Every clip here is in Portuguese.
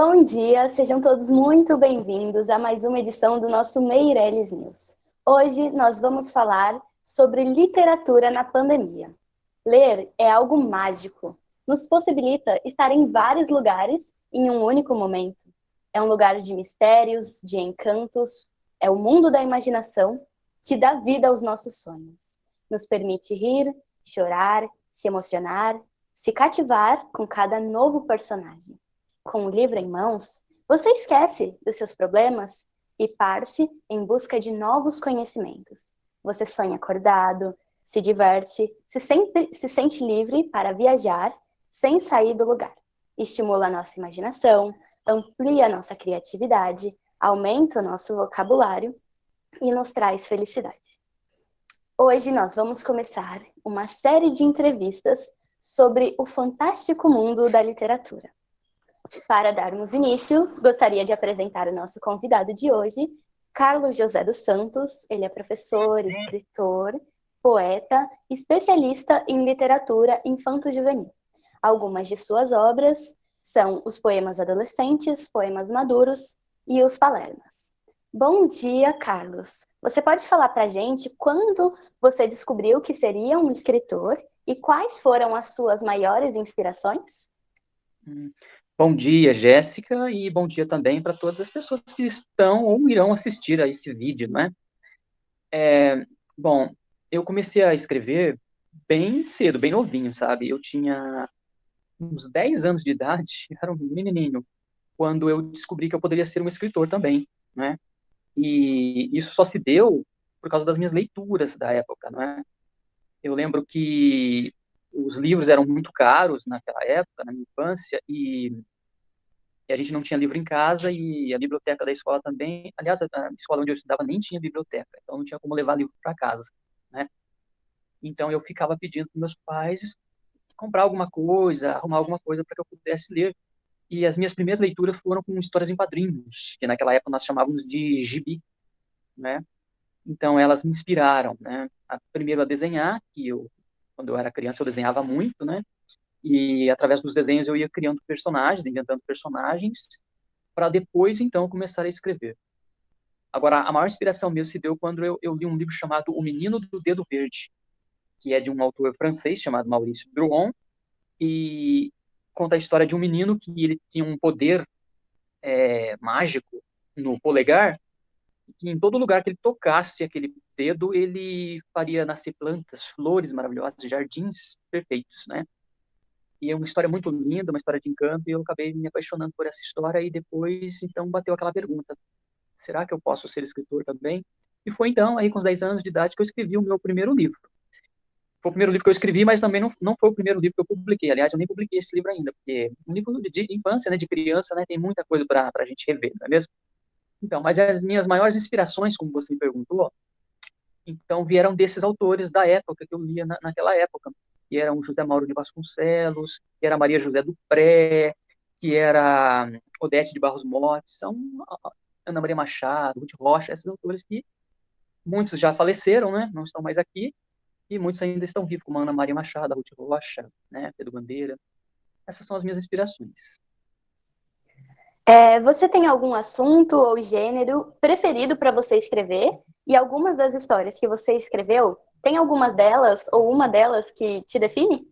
Bom dia, sejam todos muito bem-vindos a mais uma edição do nosso Meireles News. Hoje nós vamos falar sobre literatura na pandemia. Ler é algo mágico, nos possibilita estar em vários lugares em um único momento. É um lugar de mistérios, de encantos, é o mundo da imaginação que dá vida aos nossos sonhos. Nos permite rir, chorar, se emocionar, se cativar com cada novo personagem. Com o livro em mãos, você esquece dos seus problemas e parte em busca de novos conhecimentos. Você sonha acordado, se diverte, se sente livre para viajar sem sair do lugar. Estimula a nossa imaginação, amplia a nossa criatividade, aumenta o nosso vocabulário e nos traz felicidade. Hoje nós vamos começar uma série de entrevistas sobre o fantástico mundo da literatura. Para darmos início, gostaria de apresentar o nosso convidado de hoje, Carlos José dos Santos. Ele é professor, escritor, poeta, especialista em literatura infanto-juvenil. Algumas de suas obras são os poemas adolescentes, poemas maduros e os palermas. Bom dia, Carlos. Você pode falar para a gente quando você descobriu que seria um escritor e quais foram as suas maiores inspirações? Bom dia, Jéssica, e bom dia também para todas as pessoas que estão ou irão assistir a esse vídeo, não é? Bom, eu comecei a escrever bem cedo, bem novinho, sabe? Eu tinha uns 10 anos de idade, era um menininho, quando eu descobri que eu poderia ser um escritor também, né? E isso só se deu por causa das minhas leituras da época, não é? Eu lembro que os livros eram muito caros naquela época, na minha infância, e a gente não tinha livro em casa e a biblioteca da escola também. Aliás, a escola onde eu estudava nem tinha biblioteca, então não tinha como levar livro para casa, né? Então eu ficava pedindo para meus pais comprar alguma coisa, arrumar alguma coisa para que eu pudesse ler. E as minhas primeiras leituras foram com histórias em quadrinhos, que naquela época nós chamávamos de gibi, né? Então elas me inspiraram, né? Primeiro a desenhar, quando eu era criança eu desenhava muito, né? E através dos desenhos eu ia criando personagens, inventando personagens, para depois, então, começar a escrever. Agora, a maior inspiração mesmo se deu quando eu li um livro chamado O Menino do Dedo Verde, que é de um autor francês chamado Maurice Druon, e conta a história de um menino que ele tinha um poder mágico no polegar, que em todo lugar que ele tocasse aquele dedo, ele faria nascer plantas, flores maravilhosas, jardins perfeitos, né? E é uma história muito linda, uma história de encanto, e eu acabei me apaixonando por essa história, e depois, então, bateu aquela pergunta: será que eu posso ser escritor também? E foi então, aí com os 10 anos de idade, que eu escrevi o meu primeiro livro. Foi o primeiro livro que eu escrevi, mas também não foi o primeiro livro que eu publiquei. Aliás, eu nem publiquei esse livro ainda, porque um livro de infância, né, de criança, né, tem muita coisa para a gente rever, não é mesmo? Então, mas as minhas maiores inspirações, como você me perguntou, então vieram desses autores da época que eu lia naquela época, que eram o José Mauro de Vasconcelos, que era Maria José do Pré, que era Odete de Barros Mottes, são Ana Maria Machado, Ruth Rocha, esses autores que muitos já faleceram, né? Não estão mais aqui, e muitos ainda estão vivos, como Ana Maria Machado, Ruth Rocha, né? Pedro Bandeira. Essas são as minhas inspirações. Você tem algum assunto ou gênero preferido para você escrever? E algumas das histórias que você escreveu, tem algumas delas ou uma delas que te define?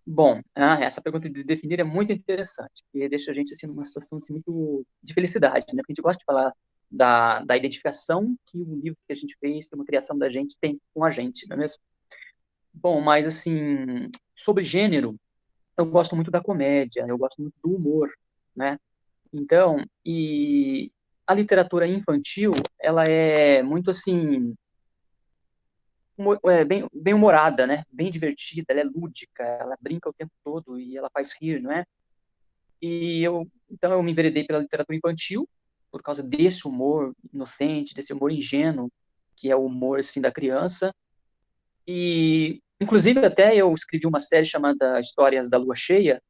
Bom, essa pergunta de definir é muito interessante, porque deixa a gente assim, numa situação assim, muito de felicidade, né? Porque a gente gosta de falar da identificação que o livro que a gente fez, que é uma criação da gente, tem com a gente, não é mesmo? Bom, mas assim, sobre gênero, eu gosto muito da comédia, eu gosto muito do humor, né? Então, e a literatura infantil, ela é muito assim, bem humorada, né? Bem divertida, ela é lúdica, ela brinca o tempo todo e ela faz rir, não é? Então eu me enveredei pela literatura infantil por causa desse humor inocente, desse humor ingênuo, que é o humor assim da criança. E inclusive até eu escrevi uma série chamada Histórias da Lua Cheia,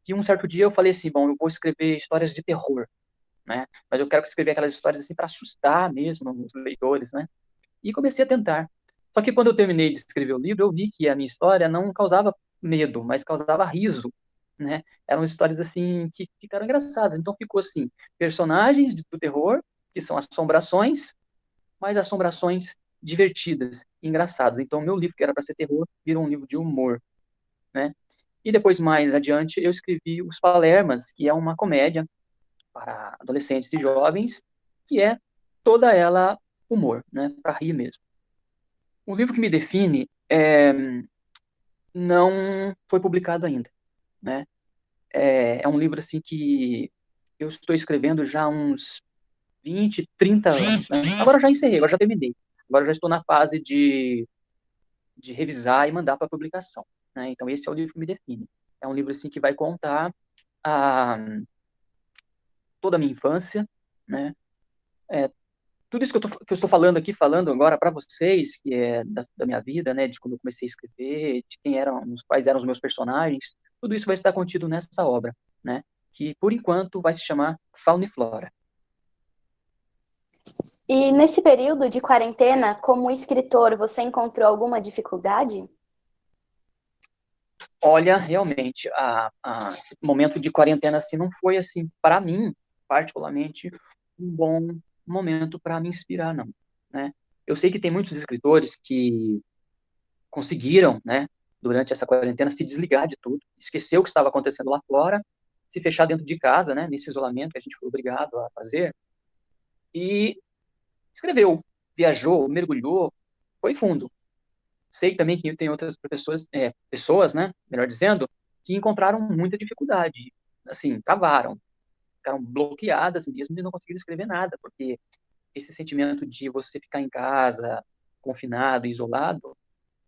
que um certo dia eu falei assim, bom, eu vou escrever histórias de terror, né? Mas eu quero escrever aquelas histórias assim para assustar mesmo os leitores, né? E comecei a tentar. Só que quando eu terminei de escrever o livro, eu vi que a minha história não causava medo, mas causava riso. né? Eram histórias, assim, que ficaram engraçadas. Então ficou, assim, personagens do terror, que são assombrações, mas assombrações divertidas, engraçadas. Então, meu livro, que era para ser terror, virou um livro de humor, né? E depois, mais adiante, eu escrevi Os Palermas, que é uma comédia para adolescentes e jovens, que é toda ela humor, né? Para rir mesmo. O livro que me define não foi publicado ainda, né? É um livro assim que eu estou escrevendo já há uns 20, 30 anos, né? Agora eu já encerrei, agora já terminei. Agora eu já estou na fase de revisar e mandar para publicação, né? Então esse é o livro que me define. É um livro assim que vai contar a, toda a minha infância, né? É, tudo isso que eu estou falando aqui, falando agora para vocês, que é da minha vida, né? De quando eu comecei a escrever, de quais eram os meus personagens, tudo isso vai estar contido nessa obra, né? Que por enquanto vai se chamar Fauna e Flora. E nesse período de quarentena, como escritor, você encontrou alguma dificuldade? Olha, realmente, esse momento de quarentena assim não foi assim para mim, particularmente, um bom momento para me inspirar, não, né? Eu sei que tem muitos escritores que conseguiram, né, durante essa quarentena se desligar de tudo, esquecer o que estava acontecendo lá fora, se fechar dentro de casa, né, nesse isolamento que a gente foi obrigado a fazer, e escreveu, viajou, mergulhou, foi fundo. Sei também que tem outras pessoas, né, melhor dizendo, que encontraram muita dificuldade, assim, travaram, ficaram bloqueadas mesmo e não conseguiram escrever nada, porque esse sentimento de você ficar em casa, confinado, isolado,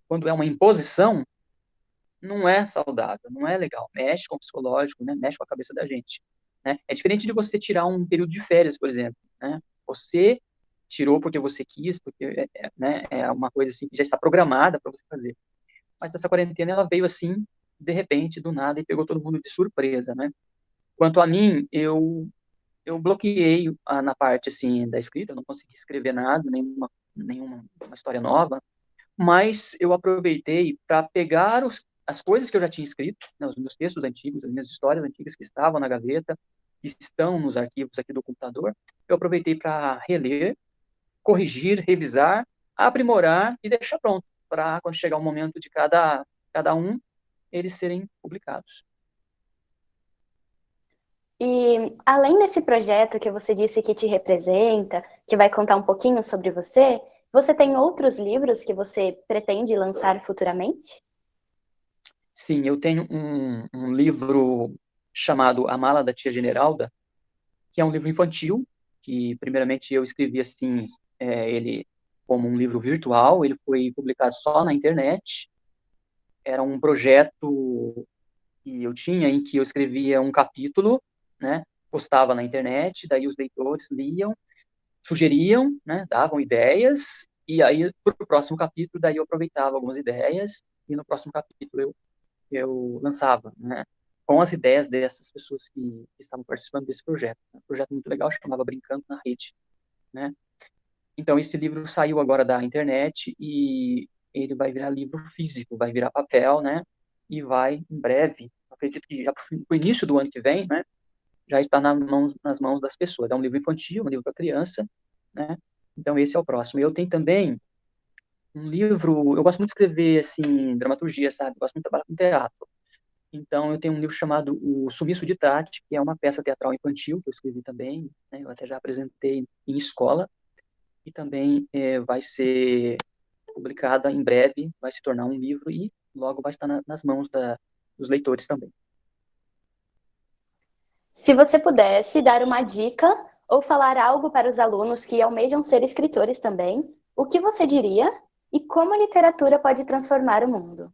quando é uma imposição, não é saudável, não é legal, mexe com o psicológico, né, mexe com a cabeça da gente, né? É diferente de você tirar um período de férias, por exemplo, né? Você tirou porque você quis, porque né, é uma coisa assim que já está programada para você fazer. Mas essa quarentena ela veio assim, de repente, do nada e pegou todo mundo de surpresa, né? Quanto a mim, eu bloqueei na parte assim da escrita, eu não consegui escrever nada, nenhuma uma história nova, mas eu aproveitei para pegar as coisas que eu já tinha escrito, né, os meus textos antigos, as minhas histórias antigas que estavam na gaveta, que estão nos arquivos aqui do computador, eu aproveitei para reler, corrigir, revisar, aprimorar e deixar pronto, para quando chegar o momento de cada um, eles serem publicados. E além desse projeto que você disse que te representa, que vai contar um pouquinho sobre você, você tem outros livros que você pretende lançar futuramente? Sim, eu tenho um livro chamado A Mala da Tia Generalda, que é um livro infantil, que primeiramente eu escrevi assim, ele como um livro virtual, ele foi publicado só na internet, era um projeto que eu tinha em que eu escrevia um capítulo, né, postava na internet, daí os leitores liam, sugeriam, né, davam ideias, e aí para o próximo capítulo, daí eu aproveitava algumas ideias, e no próximo capítulo eu lançava, né, com as ideias dessas pessoas que estavam participando desse projeto. Um projeto muito legal, chamava Brincando na Rede, né? Então, esse livro saiu agora da internet e ele vai virar livro físico, vai virar papel, né? E vai, em breve, acredito que já para o início do ano que vem, né? Já está nas mãos das pessoas. É um livro infantil, um livro para criança, né? Então, esse é o próximo. Eu tenho também um livro, eu gosto muito de escrever, assim, dramaturgia, sabe? Eu gosto muito de trabalhar com teatro. Então, eu tenho um livro chamado O Sumiço de Tati, que é uma peça teatral infantil que eu escrevi também, né? Eu até já apresentei em escola, e também vai ser publicada em breve, vai se tornar um livro e logo vai estar nas mãos dos leitores também. Se você pudesse dar uma dica ou falar algo para os alunos que almejam ser escritores também, o que você diria e como a literatura pode transformar o mundo?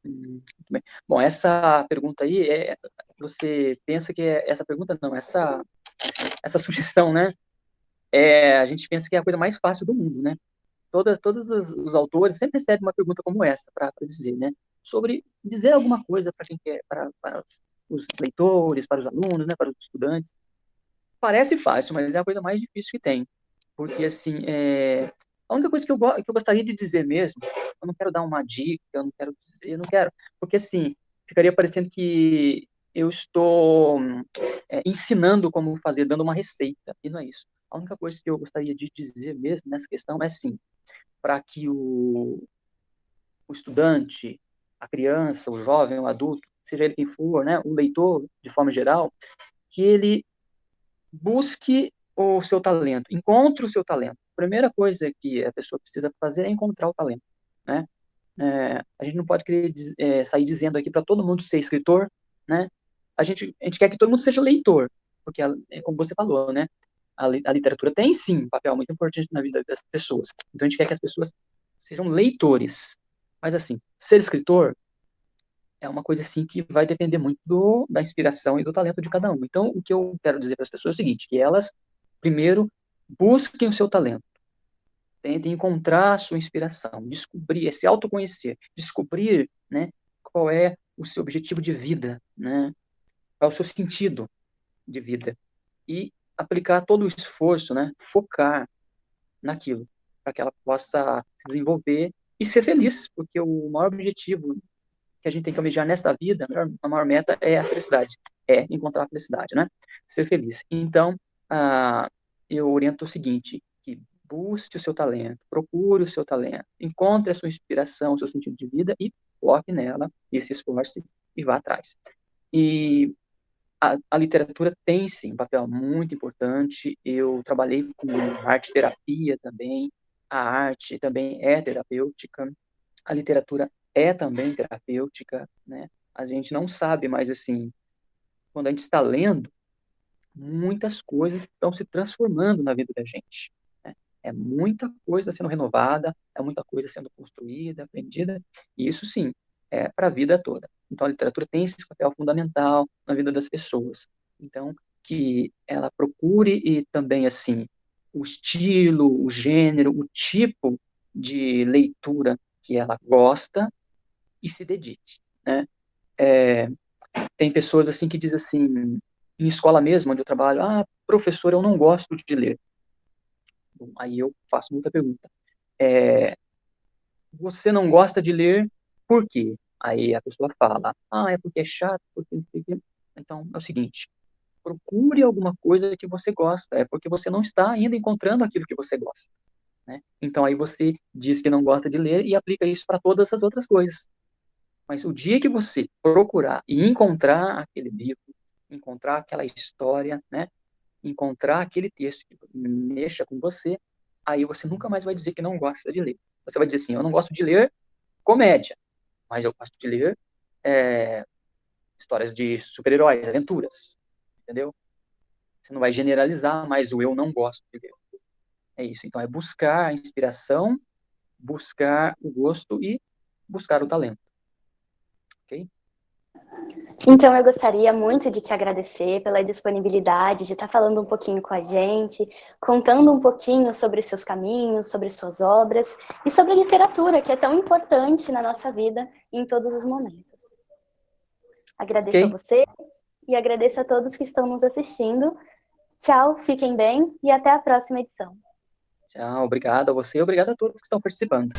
Muito bem. Bom, essa pergunta aí, você pensa que essa pergunta não, essa sugestão, né? A gente pensa que é a coisa mais fácil do mundo, né? Todos os autores sempre recebem uma pergunta como essa para dizer, né? Sobre dizer alguma coisa para quem quer, para os leitores, para os alunos, né? Para os estudantes. Parece fácil, mas é a coisa mais difícil que tem. Porque, assim, a única coisa que eu gostaria de dizer mesmo, eu não quero dar uma dica, eu não quero, porque, assim, ficaria parecendo que eu estou ensinando como fazer, dando uma receita, e não é isso. A única coisa que eu gostaria de dizer mesmo nessa questão é sim, para que o estudante, a criança, o jovem, o adulto, seja ele quem for, né, o leitor, de forma geral, que ele busque o seu talento, encontre o seu talento. A primeira coisa que a pessoa precisa fazer é encontrar o talento, né? A gente não pode querer sair dizendo aqui para todo mundo ser escritor, né? A gente quer que todo mundo seja leitor, porque, é como você falou, né? A literatura tem, sim, um papel muito importante na vida das pessoas. Então, a gente quer que as pessoas sejam leitores. Mas, assim, ser escritor é uma coisa, assim, que vai depender muito da inspiração e do talento de cada um. Então, o que eu quero dizer para as pessoas é o seguinte, que elas, primeiro, busquem o seu talento. Tentem encontrar a sua inspiração, descobrir, se autoconhecer, descobrir, né, qual é o seu objetivo de vida, né, qual é o seu sentido de vida e aplicar todo o esforço, né, focar naquilo, para que ela possa se desenvolver e ser feliz, porque o maior objetivo que a gente tem que almejar nesta vida, a maior meta é a felicidade, é encontrar a felicidade, né? Ser feliz. Então, eu oriento o seguinte, que busque o seu talento, procure o seu talento, encontre a sua inspiração, o seu sentido de vida e foque nela, e se esforce e vá atrás. E a literatura tem, sim, um papel muito importante. Eu trabalhei com arte-terapia também. A arte também é terapêutica. A literatura é também terapêutica, né? A gente não sabe, mas, assim, quando a gente está lendo, muitas coisas estão se transformando na vida da gente, né? É muita coisa sendo renovada, é muita coisa sendo construída, aprendida, e isso sim, é para a vida toda. Então a literatura tem esse papel fundamental na vida das pessoas. Então, que ela procure e também, assim, o estilo, o gênero, o tipo de leitura que ela gosta e se dedique, né? É, tem pessoas assim que dizem assim, em escola mesmo, onde eu trabalho, professor, eu não gosto de ler. Bom, aí eu faço muita pergunta. É, você não gosta de ler por quê? Aí a pessoa fala, é porque é chato, porque não sei o quê. Então, é o seguinte, procure alguma coisa que você gosta, é porque você não está ainda encontrando aquilo que você gosta, né? Então, aí você diz que não gosta de ler e aplica isso para todas as outras coisas. Mas o dia que você procurar e encontrar aquele livro, encontrar aquela história, né? Encontrar aquele texto que mexa com você, aí você nunca mais vai dizer que não gosta de ler. Você vai dizer assim, eu não gosto de ler comédia, mas eu gosto de ler é, histórias de super-heróis, aventuras, entendeu? Você não vai generalizar, mas o eu não gosto de ler. É isso. Então, é buscar a inspiração, buscar o gosto e buscar o talento. Ok? Então, eu gostaria muito de te agradecer pela disponibilidade de estar falando um pouquinho com a gente, contando um pouquinho sobre os seus caminhos, sobre suas obras e sobre a literatura, que é tão importante na nossa vida em todos os momentos. Agradeço a Ok. você e agradeço a todos que estão nos assistindo. Tchau, fiquem bem e até a próxima edição. Tchau, obrigado a você e obrigado a todos que estão participando.